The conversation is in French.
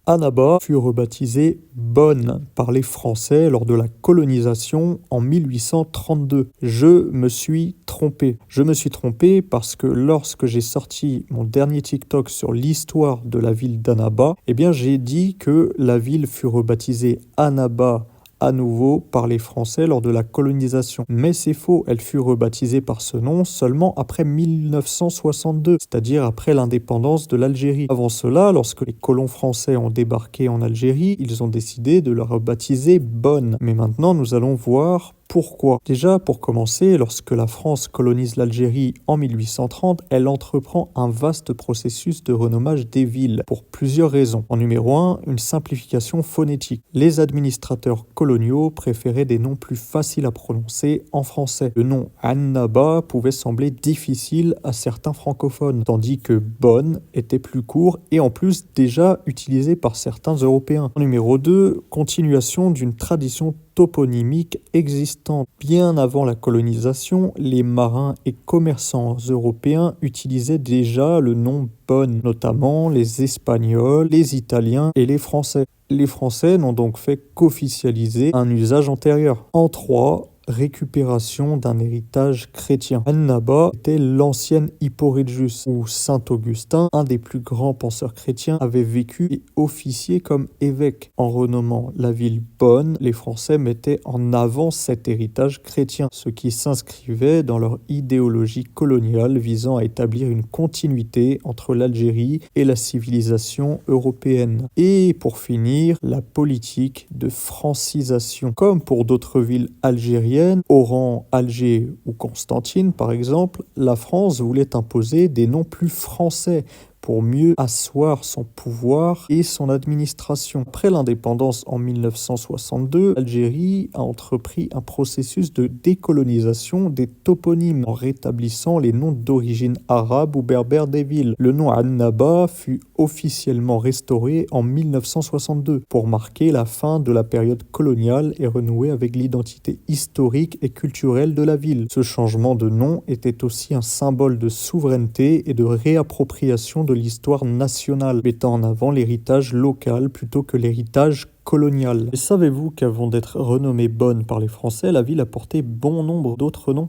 Annaba fut rebaptisée Bonn par les Français lors de la colonisation en 1832. Je me suis trompé. Je me suis trompé parce que lorsque j'ai sorti mon dernier TikTok sur l'histoire de la ville d'Annaba, j'ai dit que la ville fut rebaptisée Annaba à nouveau par les Français lors de la colonisation. Mais c'est faux, elle fut rebaptisée par ce nom seulement après 1962, c'est-à-dire après l'indépendance de l'Algérie. Avant cela, lorsque les colons français ont débarqué en Algérie, ils ont décidé de la rebaptiser Bonn. Mais maintenant, nous allons voir pourquoi. Déjà, pour commencer, lorsque la France colonise l'Algérie en 1830, elle entreprend un vaste processus de renommage des villes, pour plusieurs raisons. En numéro 1, une simplification phonétique. Les administrateurs coloniaux préféraient des noms plus faciles à prononcer en français. Le nom Annaba pouvait sembler difficile à certains francophones, tandis que Bonn était plus court et en plus déjà utilisé par certains Européens. En numéro 2, continuation d'une tradition toponymique existante. Bien avant la colonisation, les marins et commerçants européens utilisaient déjà le nom Bonn, notamment les Espagnols, les Italiens et les Français. Les Français n'ont donc fait qu'officialiser un usage antérieur. En 3, récupération d'un héritage chrétien. Annaba était l'ancienne Hipporygius, où saint Augustin, un des plus grands penseurs chrétiens, avait vécu et officié comme évêque. En renommant la ville Bonn, les Français mettaient en avant cet héritage chrétien, ce qui s'inscrivait dans leur idéologie coloniale visant à établir une continuité entre l'Algérie et la civilisation européenne. Et pour finir, la politique de francisation. Comme pour d'autres villes algériennes, Oran, Alger ou Constantine par exemple, la France voulait imposer des noms plus français pour mieux asseoir son pouvoir et son administration. Après l'indépendance en 1962, l'Algérie a entrepris un processus de décolonisation des toponymes en rétablissant les noms d'origine arabe ou berbère des villes. Le nom Annaba fut officiellement restauré en 1962 pour marquer la fin de la période coloniale et renouer avec l'identité historique et culturelle de la ville. Ce changement de nom était aussi un symbole de souveraineté et de réappropriation de l'histoire nationale, mettant en avant l'héritage local plutôt que l'héritage colonial. Et savez-vous qu'avant d'être renommée Bonn par les Français, la ville a porté bon nombre d'autres noms ?